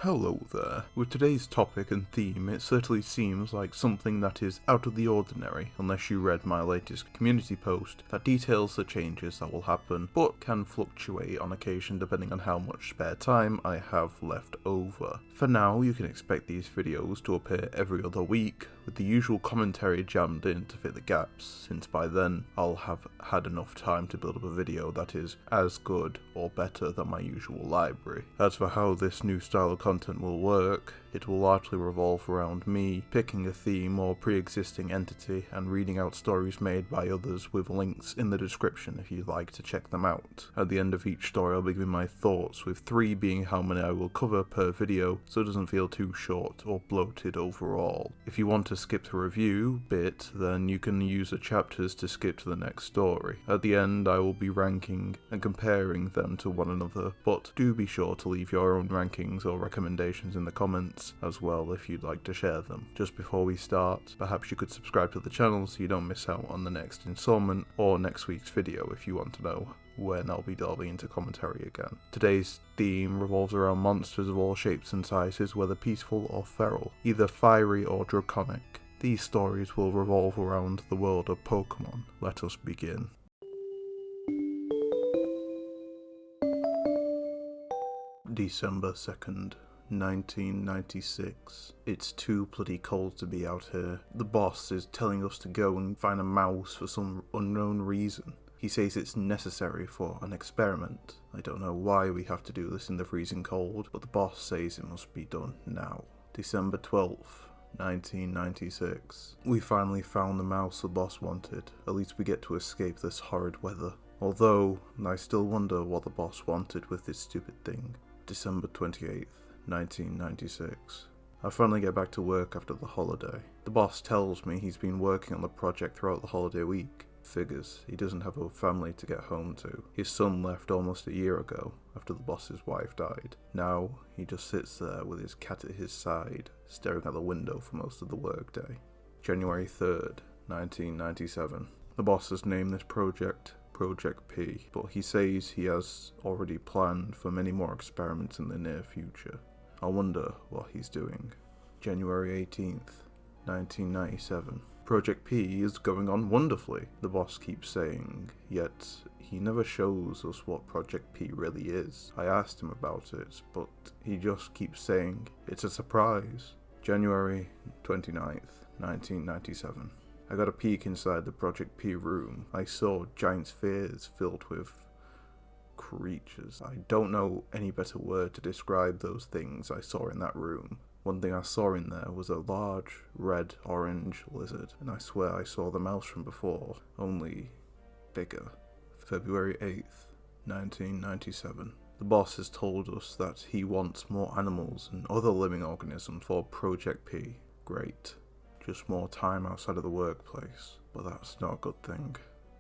Hello there. With today's topic and theme, it certainly seems like something that is out of the ordinary, unless you read my latest community post that details the changes that will happen, but can fluctuate on occasion depending on how much spare time I have left over. For now, you can expect these videos to appear every other week, with the usual commentary jammed in to fit the gaps, since by then I'll have had enough time to build up a video that is as good or better than my usual library. As for how this new style of content will work, it will largely revolve around me picking a theme or pre-existing entity and reading out stories made by others with links in the description if you'd like to check them out. At the end of each story I'll be giving my thoughts, with 3 being how many I will cover per video so it doesn't feel too short or bloated overall. If you want to skip the review bit, then you can use the chapters to skip to the next story. At the end I will be ranking and comparing them to one another, but do be sure to leave your own rankings or recommendations in the comments as well if you'd like to share them. Just before we start, perhaps you could subscribe to the channel so you don't miss out on the next installment or next week's video if you want to know when I'll be delving into commentary again. Today's theme revolves around monsters of all shapes and sizes, whether peaceful or feral, either fiery or draconic. These stories will revolve around the world of Pokémon. Let us begin. December 2nd. 1996. It's too bloody cold to be out here. The boss is telling us to go and find a mouse for some unknown reason. He says it's necessary for an experiment. I don't know why we have to do this in the freezing cold, but the boss says it must be done now. December 12th. 1996. We finally found the mouse the boss wanted. At least we get to escape this horrid weather. Although, I still wonder what the boss wanted with this stupid thing. December 28th. 1996. I finally get back to work after the holiday. The boss tells me he's been working on the project throughout the holiday week. Figures, he doesn't have a family to get home to. His son left almost a year ago, after the boss's wife died. Now, he just sits there with his cat at his side, staring out the window for most of the workday. January 3rd, 1997. The boss has named this project Project P, but he says he has already planned for many more experiments in the near future. I wonder what he's doing. January 18th, 1997. Project P is going on wonderfully, the boss keeps saying, yet he never shows us what Project P really is. I asked him about it, but he just keeps saying it's a surprise. January 29th, 1997. I got a peek inside the Project P room. I saw giant spheres filled with creatures. I don't know any better word to describe those things I saw in that room. One thing I saw in there was a large red-orange lizard, and I swear I saw the mouse from before, only bigger. February 8th, 1997. The boss has told us that he wants more animals and other living organisms for Project P. Great. Just more time outside of the workplace, but that's not a good thing.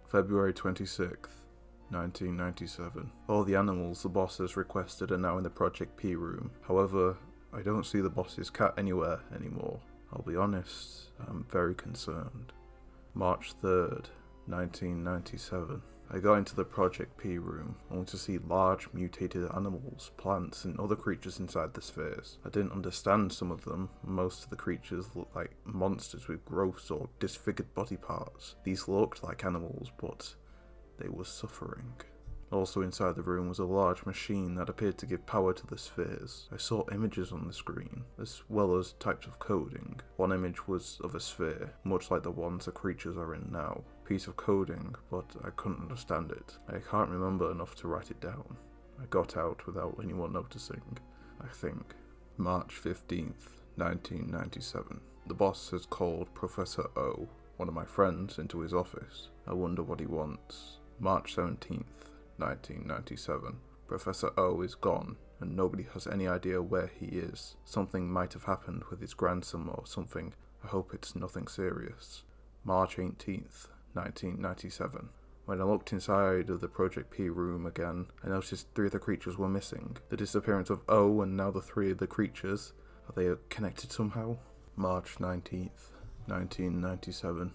February 26th. 1997. All the animals the boss has requested are now in the Project P room. However, I don't see the boss's cat anywhere anymore. I'll be honest, I'm very concerned. March 3rd, 1997. I got into the Project P room, only to see large mutated animals, plants, and other creatures inside the spheres. I didn't understand some of them. Most of the creatures looked like monsters with gross or disfigured body parts. These looked like animals, but they were suffering. Also inside the room was a large machine that appeared to give power to the spheres. I saw images on the screen, as well as types of coding. One image was of a sphere, much like the ones the creatures are in now. Piece of coding, but I couldn't understand it. I can't remember enough to write it down. I got out without anyone noticing, I think. March 15th, 1997. The boss has called Professor O, one of my friends, into his office. I wonder what he wants. March 17th, 1997. Professor O is gone, and nobody has any idea where he is. Something might have happened with his grandson or something. I hope it's nothing serious. March 18th, 1997. When I looked inside of the Project P room again, I noticed 3 of the creatures were missing. The disappearance of O and now the 3 of the creatures. Are they connected somehow? March 19th, 1997.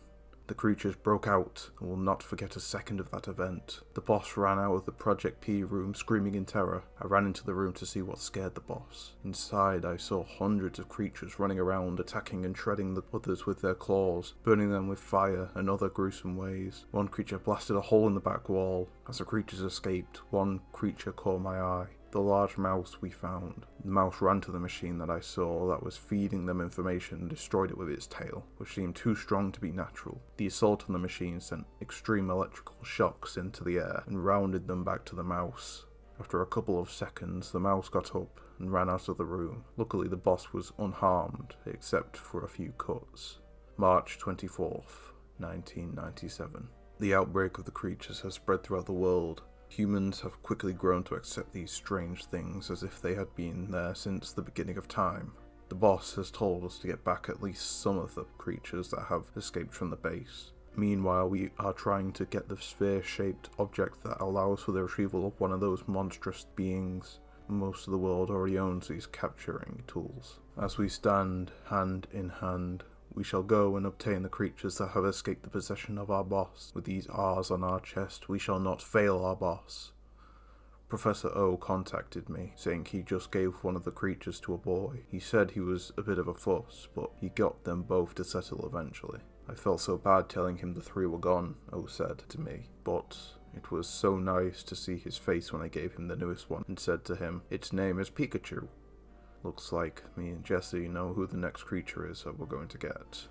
The creatures broke out, and will not forget a second of that event. The boss ran out of the Project P room screaming in terror. I ran into the room to see what scared the boss. Inside, I saw hundreds of creatures running around, attacking and shredding the others with their claws, burning them with fire and other gruesome ways. One creature blasted a hole in the back wall. As the creatures escaped, one creature caught my eye. The large mouse we found. The mouse ran to the machine that I saw that was feeding them information and destroyed it with its tail, which seemed too strong to be natural. The assault on the machine sent extreme electrical shocks into the air and rounded them back to the mouse. After a couple of seconds, the mouse got up and ran out of the room. Luckily, the boss was unharmed, except for a few cuts. March 24th, 1997. The outbreak of the creatures has spread throughout the world. Humans have quickly grown to accept these strange things as if they had been there since the beginning of time. The boss has told us to get back at least some of the creatures that have escaped from the base. Meanwhile, we are trying to get the sphere-shaped object that allows for the retrieval of one of those monstrous beings. Most of the world already owns these capturing tools. As we stand hand in hand, we shall go and obtain the creatures that have escaped the possession of our boss. With these R's on our chest, we shall not fail our boss. Professor O contacted me, saying he just gave one of the creatures to a boy. He said he was a bit of a fuss, but he got them both to settle eventually. I felt so bad telling him the three were gone, O said to me, but it was so nice to see his face when I gave him the newest one and said to him, "Its name is Pikachu." Looks like me and Jesse know who the next creature is that we're going to get.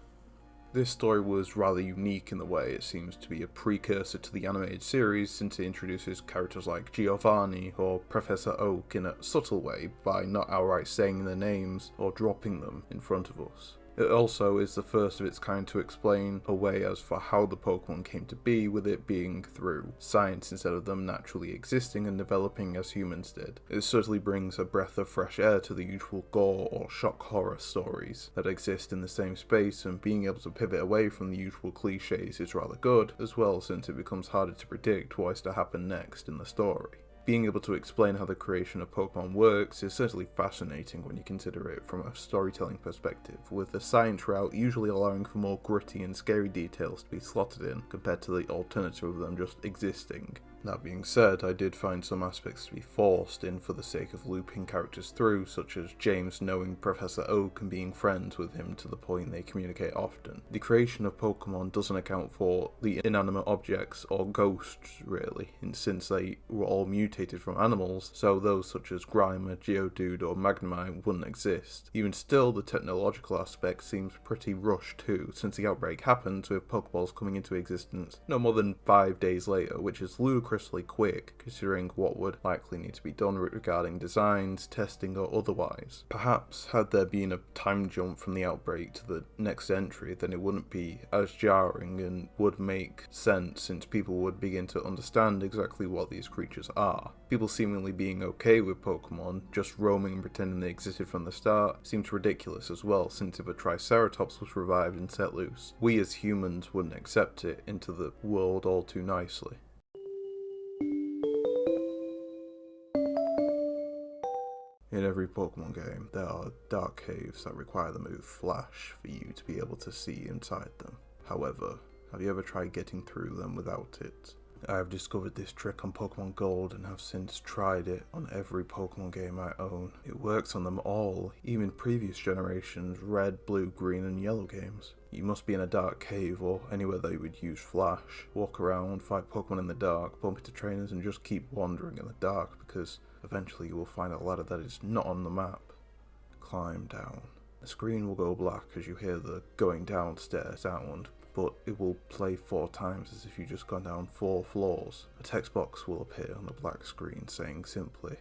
This story was rather unique in the way it seems to be a precursor to the animated series, since it introduces characters like Giovanni or Professor Oak in a subtle way by not outright saying their names or dropping them in front of us. It also is the first of its kind to explain a way as for how the Pokemon came to be, with it being through science instead of them naturally existing and developing as humans did. It certainly brings a breath of fresh air to the usual gore or shock horror stories that exist in the same space, and being able to pivot away from the usual cliches is rather good as well, since it becomes harder to predict what is to happen next in the story. Being able to explain how the creation of Pokemon works is certainly fascinating when you consider it from a storytelling perspective, with the science route usually allowing for more gritty and scary details to be slotted in, compared to the alternative of them just existing. That being said, I did find some aspects to be forced in for the sake of looping characters through, such as James knowing Professor Oak and being friends with him to the point they communicate often. The creation of Pokemon doesn't account for the inanimate objects or ghosts, really, since they were all mutated from animals, so those such as Grimer, Geodude or Magnemite wouldn't exist. Even still, the technological aspect seems pretty rushed too, since the outbreak happens with Pokeballs coming into existence no more than 5 days later, which is ludicrously quick, considering what would likely need to be done regarding designs, testing or otherwise. Perhaps had there been a time jump from the outbreak to the next entry, then it wouldn't be as jarring and would make sense, since people would begin to understand exactly what these creatures are. People seemingly being okay with Pokemon just roaming and pretending they existed from the start seems ridiculous as well, since if a Triceratops was revived and set loose, we as humans wouldn't accept it into the world all too nicely. In every Pokemon game, there are dark caves that require the move Flash for you to be able to see inside them. However, have you ever tried getting through them without it? I have discovered this trick on Pokemon Gold and have since tried it on every Pokemon game I own. It works on them all, even previous generations' red, blue, green and yellow games. You must be in a dark cave or anywhere they would use Flash, walk around, fight Pokemon in the dark, bump into trainers and just keep wandering in the dark, because eventually you will find a ladder that is not on the map. Climb down. The screen will go black as you hear the going downstairs sound, but it will play 4 times as if you just gone down 4 floors. A text box will appear on the black screen saying simply,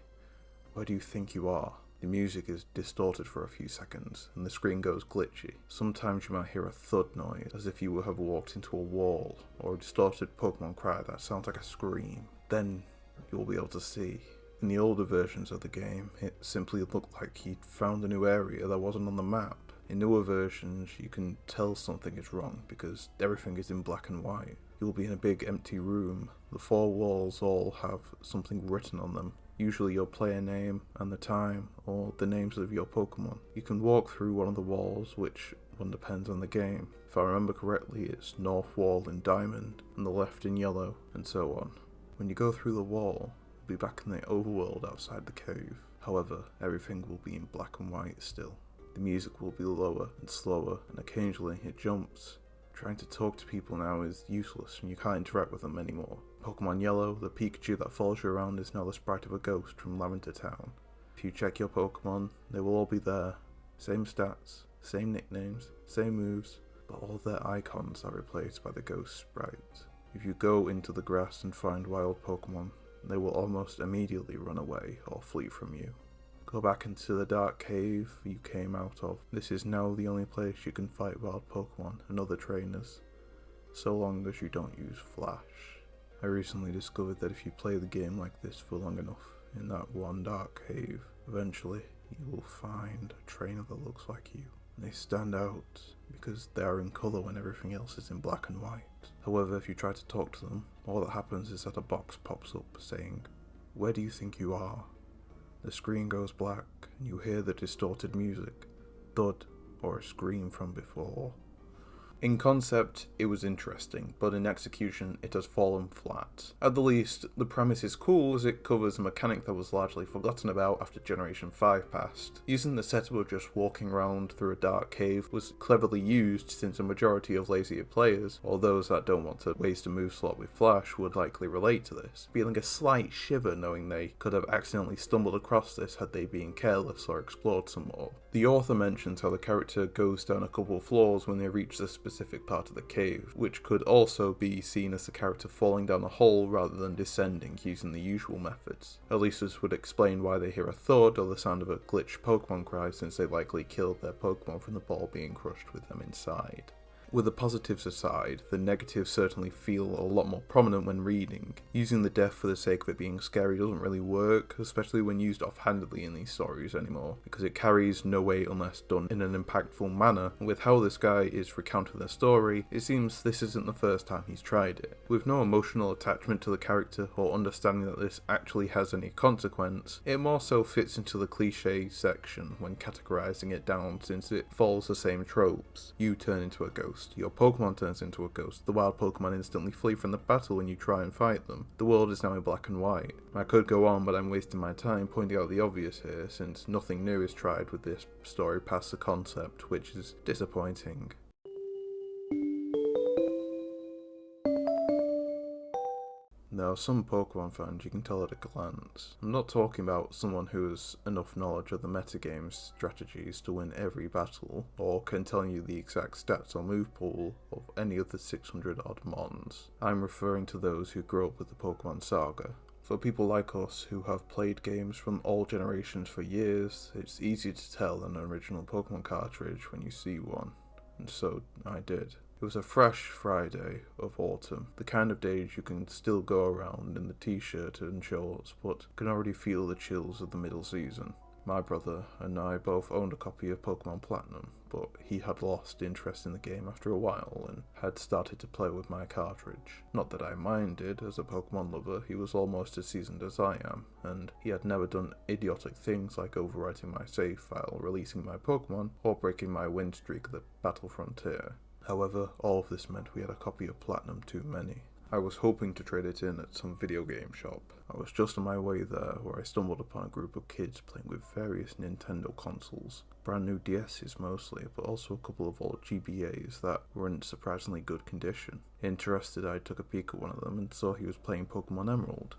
"Where do you think you are?" The music is distorted for a few seconds and the screen goes glitchy. Sometimes you might hear a thud noise as if you would have walked into a wall, or a distorted Pokemon cry that sounds like a scream. Then you'll be able to see. In the older versions of the game, it simply looked like you'd found a new area that wasn't on the map. In newer versions, you can tell something is wrong because everything is in black and white. You'll be in a big empty room. The 4 walls all have something written on them. usually your player name and the time, or the names of your Pokemon. You can walk through one of the walls, which one depends on the game. If I remember correctly, it's north wall in diamond, and the left in yellow, and so on. When you go through the wall, you'll be back in the overworld outside the cave. However, everything will be in black and white still. The music will be lower and slower, and occasionally it jumps. Trying to talk to people now is useless, and you can't interact with them anymore. Pokemon Yellow, the Pikachu that follows you around is now the sprite of a ghost from Lavender Town. If you check your Pokemon, they will all be there. Same stats, same nicknames, same moves, but all their icons are replaced by the ghost sprite. If you go into the grass and find wild Pokemon, they will almost immediately run away or flee from you. Go back into the dark cave you came out of. This is now the only place you can fight wild Pokemon and other trainers, so long as you don't use Flash. I recently discovered that if you play the game like this for long enough, in that one dark cave, eventually you will find a trainer that looks like you. And they stand out because they are in colour when everything else is in black and white. However, if you try to talk to them, all that happens is that a box pops up saying, "Where do you think you are?" The screen goes black and you hear the distorted music, thud, or a scream from before. In concept, it was interesting, but in execution, it has fallen flat. At the least, the premise is cool as it covers a mechanic that was largely forgotten about after Generation 5 passed. Using the setup of just walking around through a dark cave was cleverly used since a majority of lazier players, or those that don't want to waste a move slot with Flash, would likely relate to this, feeling a slight shiver knowing they could have accidentally stumbled across this had they been careless or explored some more. The author mentions how the character goes down a couple of floors when they reach the specific part of the cave, which could also be seen as the character falling down a hole rather than descending using the usual methods. At least this would explain why they hear a thud or the sound of a glitched Pokemon cry, since they likely killed their Pokemon from the ball being crushed with them inside. With the positives aside, the negatives certainly feel a lot more prominent when reading. Using the death for the sake of it being scary doesn't really work, especially when used offhandedly in these stories anymore, because it carries no weight unless done in an impactful manner, and with how this guy is recounting their story, it seems this isn't the first time he's tried it. With no emotional attachment to the character or understanding that this actually has any consequence, it more so fits into the cliche section when categorizing it down, since it follows the same tropes. You turn into a ghost. Your Pokemon turns into a ghost. The wild Pokemon instantly flee from the battle when you try and fight them. The world is now in black and white. I could go on, but I'm wasting my time pointing out the obvious here, since nothing new is tried with this story past the concept, which is disappointing. Now, some Pokemon fans you can tell at a glance. I'm not talking about someone who has enough knowledge of the metagame's strategies to win every battle, or can tell you the exact stats or move pool of any of the 600 odd mons. I'm referring to those who grew up with the Pokemon saga. For people like us who have played games from all generations for years, it's easy to tell an original Pokemon cartridge when you see one, and so I did. It was a fresh Friday of autumn, the kind of days you can still go around in the t-shirt and shorts, but can already feel the chills of the middle season. My brother and I both owned a copy of Pokemon Platinum, but he had lost interest in the game after a while and had started to play with my cartridge. Not that I minded, as a Pokemon lover he was almost as seasoned as I am, and he had never done idiotic things like overwriting my save file, releasing my Pokemon, or breaking my win streak at the Battle Frontier. However, all of this meant we had a copy of Platinum too many. I was hoping to trade it in at some video game shop. I was just on my way there where I stumbled upon a group of kids playing with various Nintendo consoles. Brand new DS's mostly, but also a couple of old GBAs that were in surprisingly good condition. Interested, I took a peek at one of them and saw he was playing Pokemon Emerald.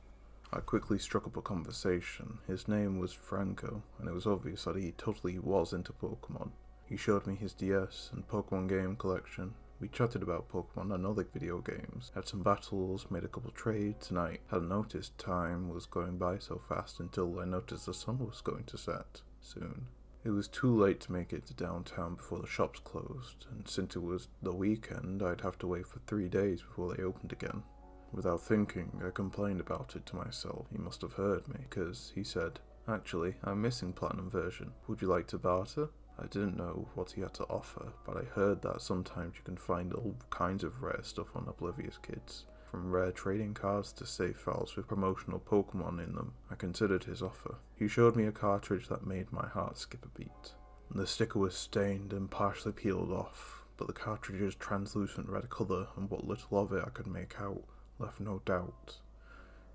I quickly struck up a conversation. His name was Franco, and it was obvious that he totally was into Pokemon. He showed me his DS and Pokemon game collection. We chatted about Pokemon and other video games, had some battles, made a couple trades, and I hadn't noticed time was going by so fast until I noticed the sun was going to set soon. It was too late to make it to downtown before the shops closed, and since it was the weekend, I'd have to wait for 3 days before they opened again. Without thinking, I complained about it to myself. He must have heard me, because he said, "Actually, I'm missing Platinum version. Would you like to barter?" I didn't know what he had to offer, but I heard that sometimes you can find all kinds of rare stuff on Oblivious Kids. from rare trading cards to save files with promotional Pokémon in them. I considered his offer. He showed me a cartridge that made my heart skip a beat. The sticker was stained and partially peeled off, but the cartridge's translucent red colour and what little of it I could make out left no doubt.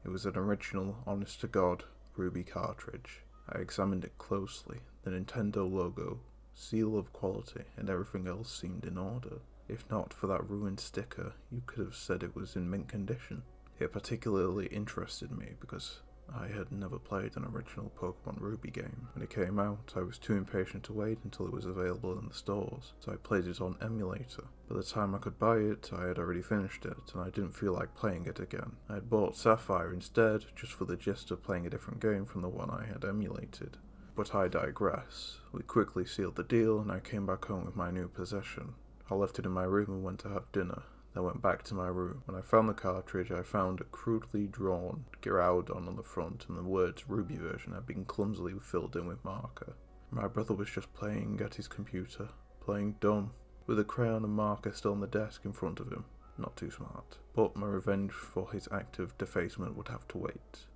It was an original, honest-to-God Ruby cartridge. I examined it closely. The Nintendo logo, seal of quality, and everything else seemed in order. If not for that ruined sticker, you could have said it was in mint condition. It particularly interested me because I had never played an original Pokémon Ruby game. When it came out, I was too impatient to wait until it was available in the stores, so I played it on emulator. By the time I could buy it, I had already finished it, and I didn't feel like playing it again. I had bought Sapphire instead, just for the gist of playing a different game from the one I had emulated. But I digress. We quickly sealed the deal, and I came back home with my new possession. I left it in my room and went to have dinner. I went back to my room. When I found the cartridge, I found a crudely drawn Groudon on the front, and the words Ruby version had been clumsily filled in with marker. My brother was just playing at his computer, playing dumb, with a crayon and marker still on the desk in front of him. Not too smart. But my revenge for his act of defacement would have to wait.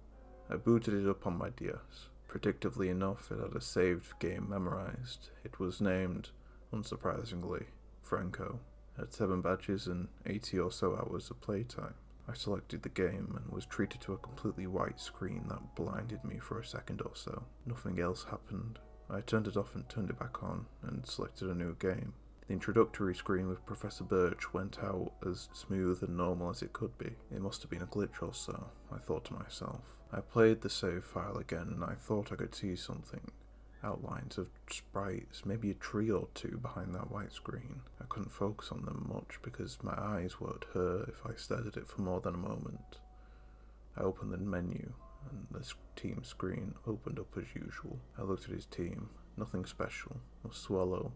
I booted it up on my DS. Predictably enough, it had a saved game memorized. It was named, unsurprisingly, Franco. Had 7 badges and 80 or so hours of playtime. I selected the game and was treated to a completely white screen that blinded me for a second or so. Nothing else happened. I turned it off and turned it back on and selected a new game. The introductory screen with Professor Birch went out as smooth and normal as it could be. It must have been a glitch or so, I thought to myself. I played the save file again and I thought I could see something. Outlines of sprites, maybe a tree or two behind that white screen. I couldn't focus on them much because my eyes would hurt if I stared at it for more than a moment. I opened the menu and the team screen opened up as usual. I looked at his team. Nothing special. A Swallow,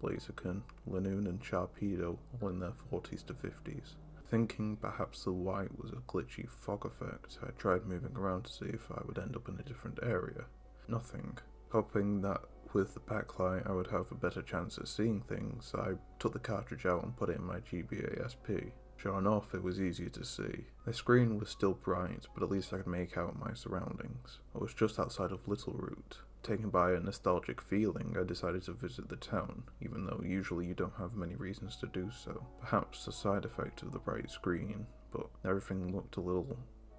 Blaziken, Lanoon and Sharpedo all in their 40s to 50s. Thinking perhaps the white was a glitchy fog effect, I tried moving around to see if I would end up in a different area. Nothing. Hoping that with the backlight I would have a better chance at seeing things, I took the cartridge out and put it in my GBA SP. Sure enough, it was easier to see. The screen was still bright, but at least I could make out my surroundings. I was just outside of Littleroot. Taken by a nostalgic feeling, I decided to visit the town, even though usually you don't have many reasons to do so. Perhaps a side effect of the bright screen, but everything looked a little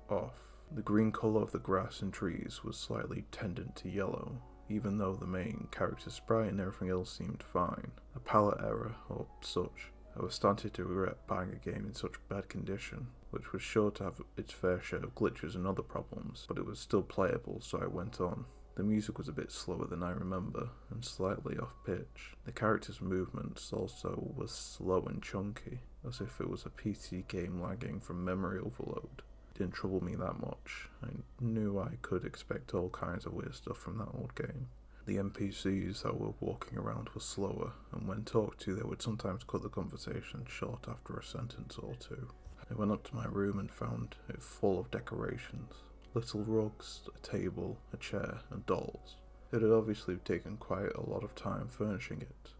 off. The green colour of the grass and trees was slightly tended to yellow, even though the main character sprite and everything else seemed fine. A palette error, or such. I was starting to regret buying a game in such bad condition, which was sure to have its fair share of glitches and other problems, but it was still playable, so I went on. The music was a bit slower than I remember, and slightly off pitch. The character's movements also were slow and chunky, as if it was a PC game lagging from memory overload. It didn't trouble me that much. I knew I could expect all kinds of weird stuff from that old game. The NPCs that were walking around were slower, and when talked to they would sometimes cut the conversation short after a sentence or two. I went up to my room and found it full of decorations. Little rugs, a table, a chair, and dolls. It had obviously taken quite a lot of time furnishing it.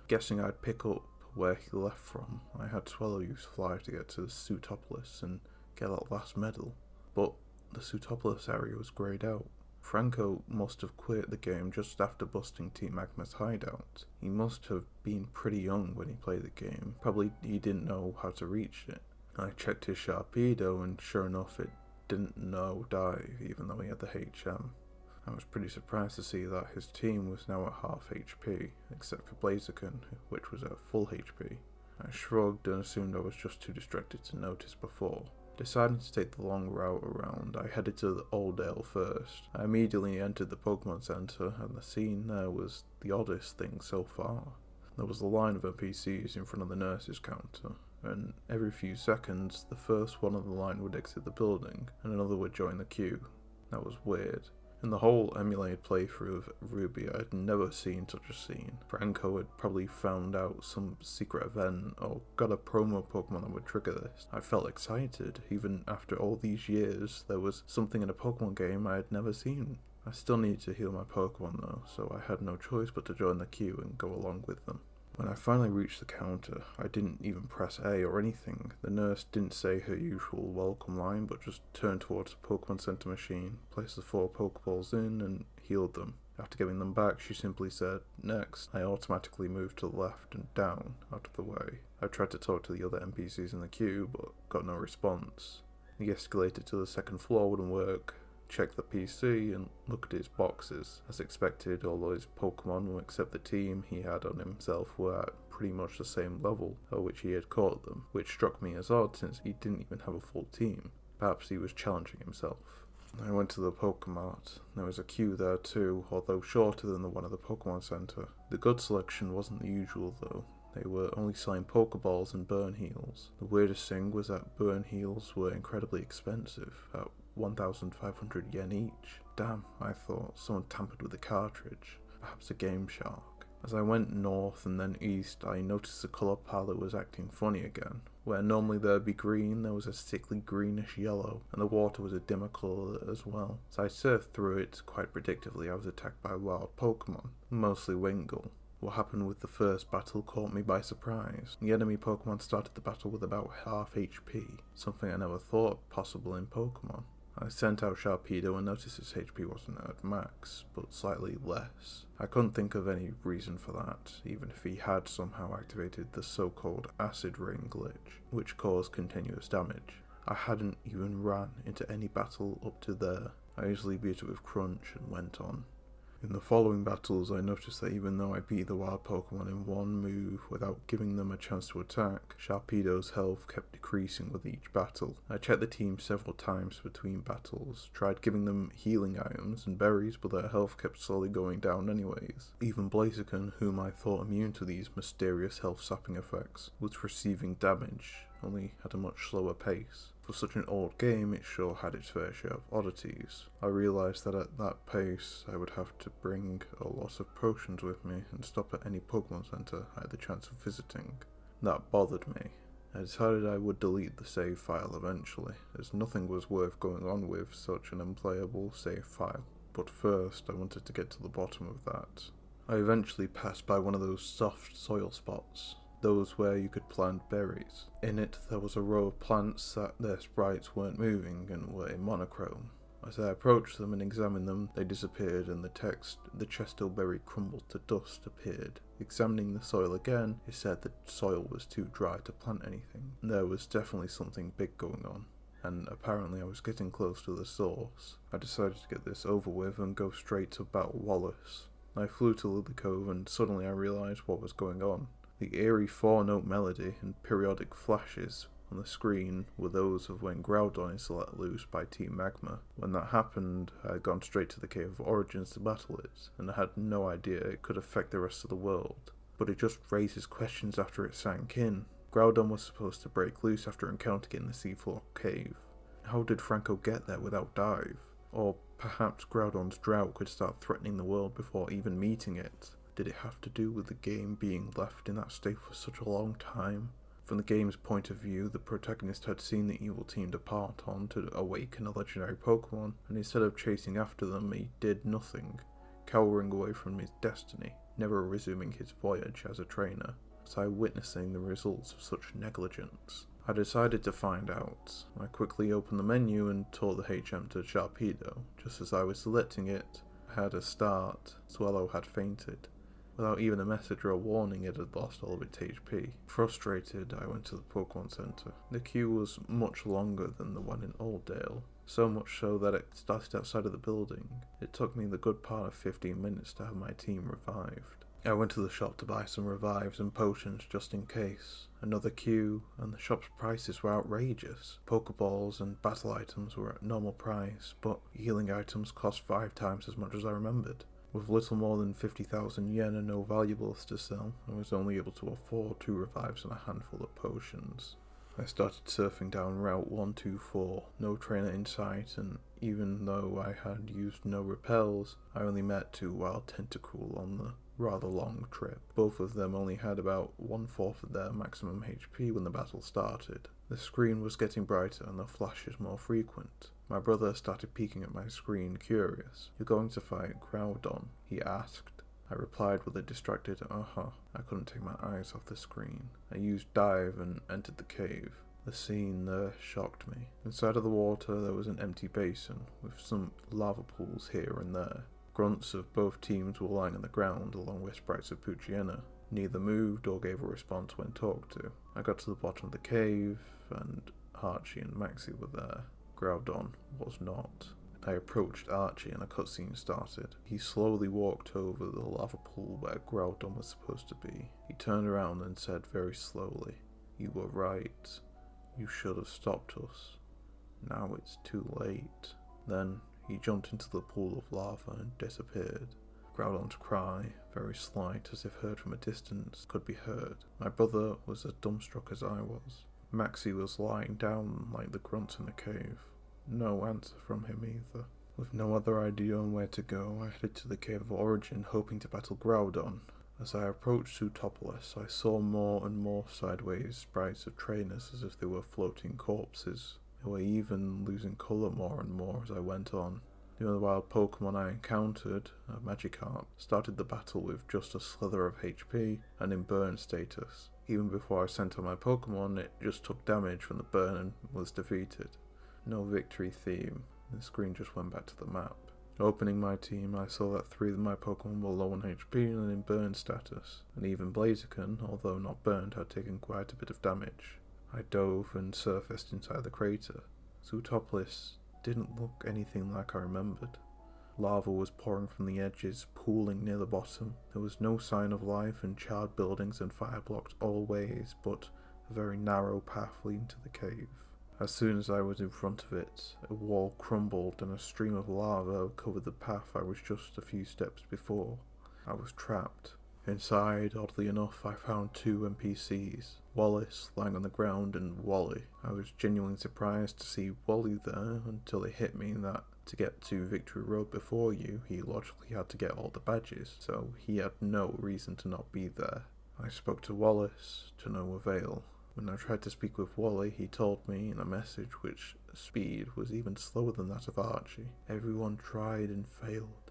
Guessing I'd pick up where he left from, I had Swallow use Fly to get to the Sutopolis and get that last medal. But the Sutopolis area was greyed out. Franco must have quit the game just after busting Team Magma's hideout. He must have been pretty young when he played the game. Probably he didn't know how to reach it. I checked his Sharpedo and sure enough it didn't know dive even though he had the HM. I was pretty surprised to see that his team was now at half HP, except for Blaziken, which was at full HP. I shrugged and assumed I was just too distracted to notice before. Deciding to take the long route around, I headed to the Oldale first. I immediately entered the Pokémon Center, and the scene there was the oddest thing so far. There was a line of NPCs in front of the nurse's counter, and every few seconds, the first one on the line would exit the building, and another would join the queue. That was weird. In the whole emulated playthrough of Ruby, I had never seen such a scene. Franco had probably found out some secret event, or got a promo Pokemon that would trigger this. I felt excited. Even after all these years, there was something in a Pokemon game I had never seen. I still needed to heal my Pokemon though, so I had no choice but to join the queue and go along with them. When I finally reached the counter, I didn't even press A or anything. The nurse didn't say her usual welcome line, but just turned towards the Pokemon Center machine, placed the 4 Pokeballs in, and healed them. After giving them back, she simply said, "Next." I automatically moved to the left and down, out of the way. I tried to talk to the other NPCs in the queue, but got no response. He escalated to the second floor, wouldn't work. Checked the PC and looked at his boxes. As expected, all his Pokemon, except the team he had on himself, were at pretty much the same level at which he had caught them, which struck me as odd since he didn't even have a full team. Perhaps he was challenging himself. I went to the Pokemart. There was a queue there too, although shorter than the one at the Pokemon Center. The good selection wasn't the usual though. They were only selling Pokeballs and burn heals. The weirdest thing was that burn heals were incredibly expensive, at 1,500 yen each. Damn, I thought, someone tampered with the cartridge. Perhaps a Game Shark. As I went north and then east, I noticed the colour palette was acting funny again. Where normally there'd be green, there was a sickly greenish yellow, and the water was a dimmer colour as well. As I surfed through it, quite predictably I was attacked by wild Pokemon, mostly Wingull. What happened with the first battle caught me by surprise. The enemy Pokemon started the battle with about half HP, something I never thought possible in Pokemon. I sent out Sharpedo and noticed his HP wasn't at max, but slightly less. I couldn't think of any reason for that, even if he had somehow activated the so-called acid rain glitch, which caused continuous damage. I hadn't even ran into any battle up to there. I easily beat it with Crunch and went on. In the following battles, I noticed that even though I beat the wild Pokemon in one move without giving them a chance to attack, Sharpedo's health kept decreasing with each battle. I checked the team several times between battles, tried giving them healing items and berries, but their health kept slowly going down anyways. Even Blaziken, whom I thought immune to these mysterious health-sapping effects, was receiving damage, only at a much slower pace. For such an old game, it sure had its fair share of oddities. I realised that at that pace, I would have to bring a lot of potions with me and stop at any Pokemon Center I had the chance of visiting. That bothered me. I decided I would delete the save file eventually, as nothing was worth going on with such an unplayable save file. But first, I wanted to get to the bottom of that. I eventually passed by one of those soft soil spots. Those where you could plant berries. In it, there was a row of plants that their sprites weren't moving and were in monochrome. As I approached them and examined them, they disappeared and the text, "The Chesto berry crumbled to dust," appeared. Examining the soil again, it said the soil was too dry to plant anything. There was definitely something big going on, and apparently I was getting close to the source. I decided to get this over with and go straight to battle Wallace. I flew to Lily Cove and suddenly I realised what was going on. The eerie 4-note melody and periodic flashes on the screen were those of when Groudon is let loose by Team Magma. When that happened, I had gone straight to the Cave of Origins to battle it, and I had no idea it could affect the rest of the world. But it just raises questions after it sank in. Groudon was supposed to break loose after encountering it in the seafloor cave. How did Franco get there without dive? Or perhaps Groudon's drought could start threatening the world before even meeting it. Did it have to do with the game being left in that state for such a long time? From the game's point of view, the protagonist had seen the evil team depart on to awaken a legendary Pokemon, and instead of chasing after them, he did nothing, cowering away from his destiny, never resuming his voyage as a trainer. Was I witnessing the results of such negligence? I decided to find out. I quickly opened the menu and taught the HM to Sharpedo. Just as I was selecting it, I had a start. Swallow had fainted. Without even a message or a warning, it had lost all of its HP. Frustrated, I went to the Pokemon Center. The queue was much longer than the one in Oldale, so much so that it started outside of the building. It took me the good part of 15 minutes to have my team revived. I went to the shop to buy some revives and potions just in case. Another queue, and the shop's prices were outrageous. Pokeballs and battle items were at normal price, but healing items cost 5 times as much as I remembered. With little more than 50,000 yen and no valuables to sell, I was only able to afford 2 revives and a handful of potions. I started surfing down Route 124, no trainer in sight, and even though I had used no repels, I only met 2 wild Tentacool on the rather long trip. Both of them only had about 1/4 of their maximum HP when the battle started. The screen was getting brighter and the flashes more frequent. My brother started peeking at my screen, curious. "You're going to fight Groudon?" he asked. I replied with a distracted uh-huh. I couldn't take my eyes off the screen. I used dive and entered the cave. The scene there shocked me. Inside of the water there was an empty basin, with some lava pools here and there. Grunts of both teams were lying on the ground along with sprites of Pokémon. Neither moved or gave a response when talked to. I got to the bottom of the cave, and Archie and Maxie were there. Groudon was not. I approached Archie and a cutscene started. He slowly walked over the lava pool where Groudon was supposed to be. He turned around and said very slowly, "You were right. You should have stopped us. Now it's too late." Then he jumped into the pool of lava and disappeared. Groudon's cry, very slight as if heard from a distance, could be heard. My brother was as dumbstruck as I was. Maxie was lying down like the grunts in the cave. No answer from him either. With no other idea on where to go, I headed to the Cave of Origin, hoping to battle Groudon. As I approached Zootopolis, I saw more and more sideways sprites of trainers as if they were floating corpses. They were even losing colour more and more as I went on. The only wild Pokemon I encountered, a Magikarp, started the battle with just a slither of HP and in burn status. Even before I sent on my Pokemon, it just took damage from the burn and was defeated. No victory theme. The screen just went back to the map. Opening my team, I saw that 3 of my Pokemon were low on HP and in burn status, and even Blaziken, although not burned, had taken quite a bit of damage. I dove and surfaced inside the crater. Zootopolis didn't look anything like I remembered. Lava was pouring from the edges, pooling near the bottom. There was no sign of life, and charred buildings and fire blocked all ways but a very narrow path leading to the cave. As soon as I was in front of it, a wall crumbled and a stream of lava covered the path I was just a few steps before. I was trapped. Inside, oddly enough, I found 2 NPCs, Wallace lying on the ground and Wally. I was genuinely surprised to see Wally there until it hit me that to get to Victory Road before you, he logically had to get all the badges, so he had no reason to not be there. I spoke to Wallace, to no avail. When I tried to speak with Wally, he told me in a message which speed was even slower than that of Archie. Everyone tried and failed.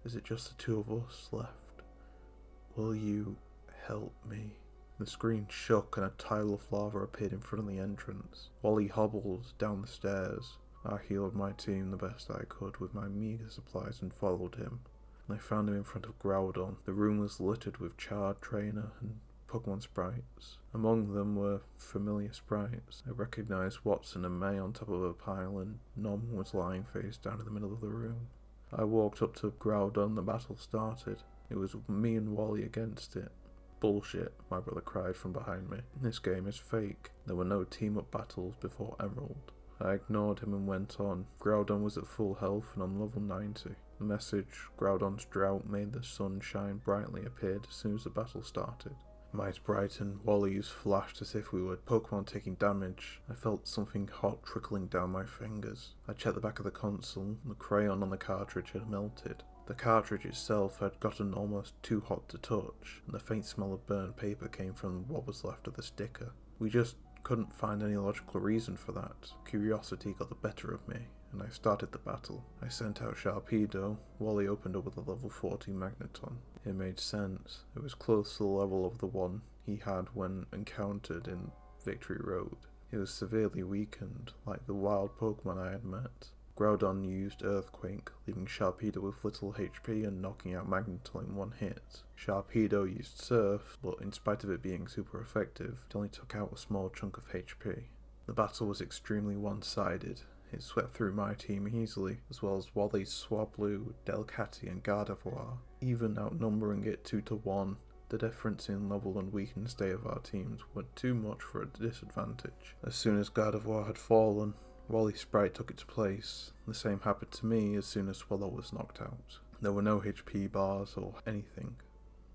Is it just the 2 of us left? Will you help me? The screen shook and a tile of lava appeared in front of the entrance. Wally hobbled down the stairs. I healed my team the best I could with my meager supplies and followed him. I found him in front of Groudon. The room was littered with charred trainer and Pokemon sprites. Among them were familiar sprites. I recognized Watson and May on top of a pile, and Nom was lying face down in the middle of the room. I walked up to Groudon. The battle started. It was me and Wally against it. Bullshit, my brother cried from behind me. This game is fake. There were no team-up battles before Emerald. I ignored him and went on. Groudon was at full health and on level 90. The message, Groudon's Drought made the sun shine brightly, appeared as soon as the battle started. My sprite and Wally's flashed as if we were Pokemon taking damage. I felt something hot trickling down my fingers. I checked the back of the console. The crayon on the cartridge had melted. The cartridge itself had gotten almost too hot to touch, and the faint smell of burnt paper came from what was left of the sticker. We just couldn't find any logical reason for that. Curiosity got the better of me, and I started the battle. I sent out Sharpedo. Wally opened up with a level 40 Magneton. It made sense. It was close to the level of the one he had when encountered in Victory Road. It was severely weakened, like the wild Pokemon I had met. Groudon used Earthquake, leaving Sharpedo with little HP and knocking out Magneton in one hit. Sharpedo used Surf, but in spite of it being super effective, it only took out a small chunk of HP. The battle was extremely one-sided. It swept through my team easily, as well as Wally's Swablu, Delcatty and Gardevoir, even outnumbering it 2-1. The difference in level and weakened state of our teams were too much for a disadvantage. As soon as Gardevoir had fallen, Wally's sprite took its place. The same happened to me as soon as Swallow was knocked out. There were no HP bars or anything.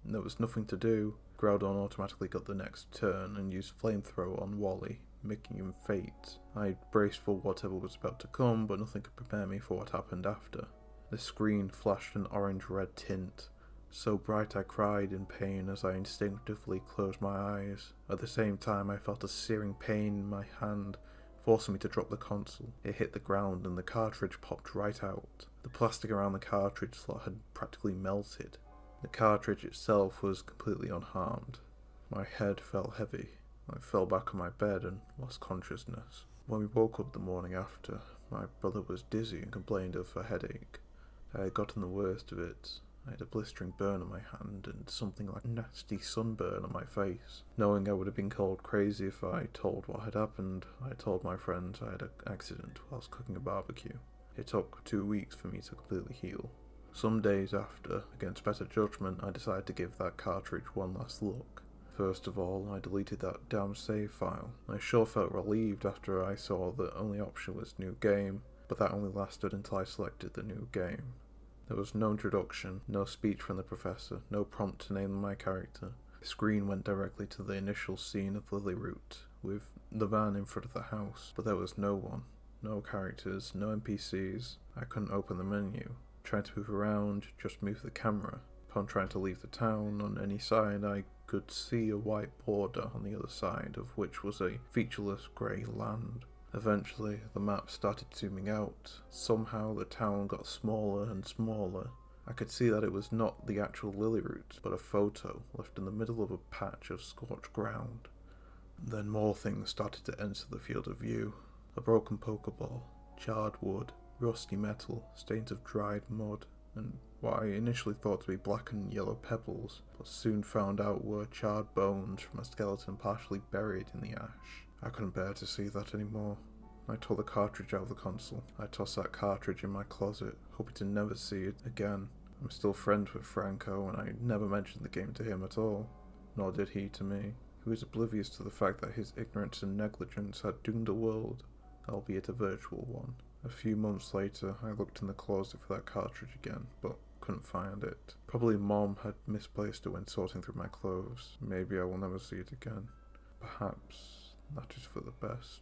There was nothing to do. Groudon automatically got the next turn and used Flamethrower on Wally, making him faint. I braced for whatever was about to come, but nothing could prepare me for what happened after. The screen flashed an orange-red tint, so bright I cried in pain as I instinctively closed my eyes. At the same time I felt a searing pain in my hand, forcing me to drop the console. It hit the ground and the cartridge popped right out. The plastic around the cartridge slot had practically melted. The cartridge itself was completely unharmed. My head felt heavy. I fell back on my bed and lost consciousness. When we woke up the morning after, my brother was dizzy and complained of a headache. I had gotten the worst of it. I had a blistering burn on my hand and something like a nasty sunburn on my face. Knowing I would have been called crazy if I told what had happened, I told my friends I had an accident whilst cooking a barbecue. It took 2 weeks for me to completely heal. Some days after, against better judgment, I decided to give that cartridge one last look. First of all, I deleted that damn save file. I sure felt relieved after I saw the only option was new game, but that only lasted until I selected the new game. There was no introduction, no speech from the professor, no prompt to name my character. The screen went directly to the initial scene of Lilyroot, with the van in front of the house, but there was no one. No characters, no NPCs. I couldn't open the menu. Trying to move around, just move the camera. Upon trying to leave the town, on any side I could see a white border on the other side, of which was a featureless grey land. Eventually, the map started zooming out. Somehow the town got smaller and smaller. I could see that it was not the actual Lilyroot, but a photo left in the middle of a patch of scorched ground. Then more things started to enter the field of view. A broken Pokeball, charred wood, rusty metal, stains of dried mud, and what I initially thought to be black and yellow pebbles, but soon found out were charred bones from a skeleton partially buried in the ash. I couldn't bear to see that anymore. I tore the cartridge out of the console. I tossed that cartridge in my closet, hoping to never see it again. I'm still friends with Franco, and I never mentioned the game to him at all, nor did he to me. He was oblivious to the fact that his ignorance and negligence had doomed a world, albeit a virtual one. A few months later, I looked in the closet for that cartridge again, but couldn't find it. Probably Mom had misplaced it when sorting through my clothes. Maybe I will never see it again. Perhaps that is for the best.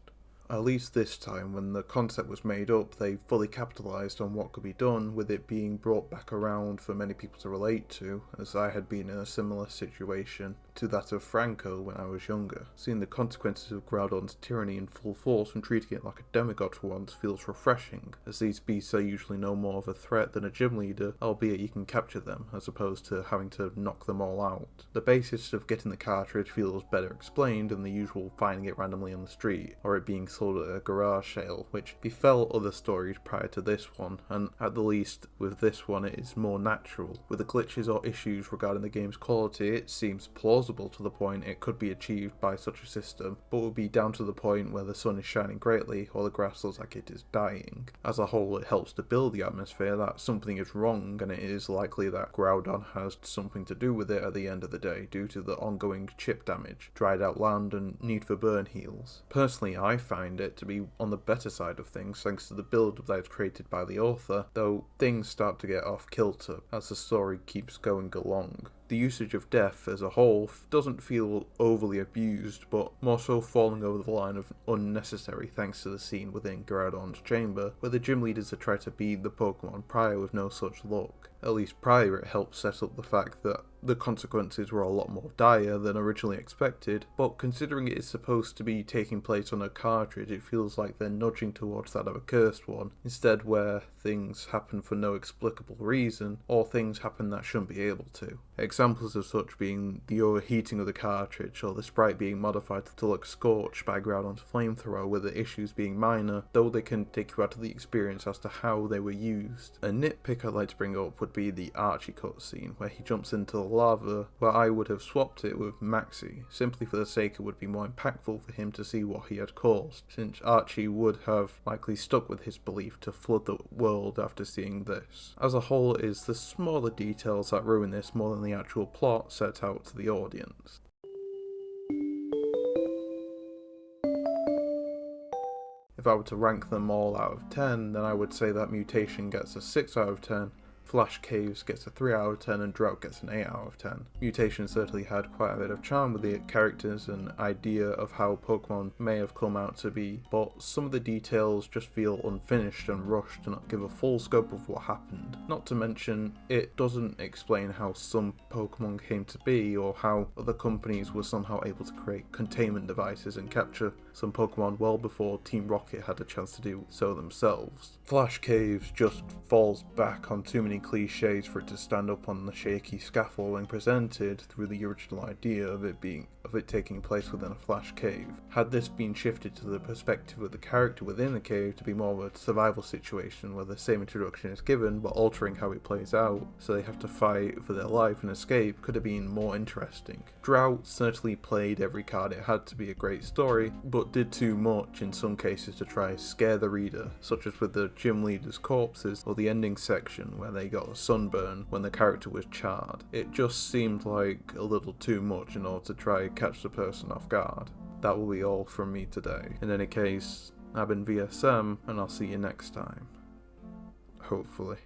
At least this time, when the concept was made up, they fully capitalised on what could be done, with it being brought back around for many people to relate to, as I had been in a similar situation to that of Franco when I was younger. Seeing the consequences of Groudon's tyranny in full force and treating it like a demigod for once feels refreshing, as these beasts are usually no more of a threat than a gym leader, albeit you can capture them, as opposed to having to knock them all out. The basis of getting the cartridge feels better explained than the usual finding it randomly on the street, or it being sold at a garage sale, which befell other stories prior to this one, and at the least with this one it is more natural. With the glitches or issues regarding the game's quality, it seems plausible to the point it could be achieved by such a system, but would be down to the point where the sun is shining greatly or the grass looks like it is dying. As a whole, it helps to build the atmosphere that something is wrong, and it is likely that Groudon has something to do with it at the end of the day, due to the ongoing chip damage, dried out land, and need for burn heals. Personally, I find it to be on the better side of things thanks to the build that is created by the author, though things start to get off kilter as the story keeps going along. The usage of death as a whole doesn't feel overly abused, but more so falling over the line of unnecessary thanks to the scene within Groudon's chamber, where the gym leaders had tried to beat the Pokemon prior with no such luck. At least prior, it helped set up the fact that the consequences were a lot more dire than originally expected, but considering it is supposed to be taking place on a cartridge, it feels like they're nudging towards that of a cursed one, instead where things happen for no explicable reason, or things happen that shouldn't be able to. Examples of such being the overheating of the cartridge, or the sprite being modified to look scorched by Groudon's flamethrower, with the issues being minor, though they can take you out of the experience as to how they were used. A nitpick I'd like to bring up would be the Archie cutscene, where he jumps into the lava, where I would have swapped it with Maxie, simply for the sake it would be more impactful for him to see what he had caused, since Archie would have likely stuck with his belief to flood the world after seeing this. As a whole, it is the smaller details that ruin this more than the actual plot set out to the audience. If I were to rank them all out of 10, then I would say that Mutation gets a 6 out of 10, Flash Caves gets a 3 out of 10, and Drought gets an 8 out of 10. Mutation certainly had quite a bit of charm with the characters and idea of how Pokemon may have come out to be, but some of the details just feel unfinished and rushed to not give a full scope of what happened. Not to mention, it doesn't explain how some Pokemon came to be, or how other companies were somehow able to create containment devices and capture some Pokemon well before Team Rocket had a chance to do so themselves. Flash Caves just falls back on too many many cliches for it to stand up on the shaky scaffolding presented through the original idea of it taking place within a flash cave. Had this been shifted to the perspective of the character within the cave to be more of a survival situation where the same introduction is given but altering how it plays out, so they have to fight for their life and escape, could have been more interesting. Drought certainly played every card it had to be a great story, but did too much in some cases to try to scare the reader, such as with the gym leader's corpses or the ending section where they got a sunburn when the character was charred. It just seemed like a little too much in order to try and catch the person off guard. That will be all from me today. In any case, I've been VSM, and I'll see you next time. Hopefully.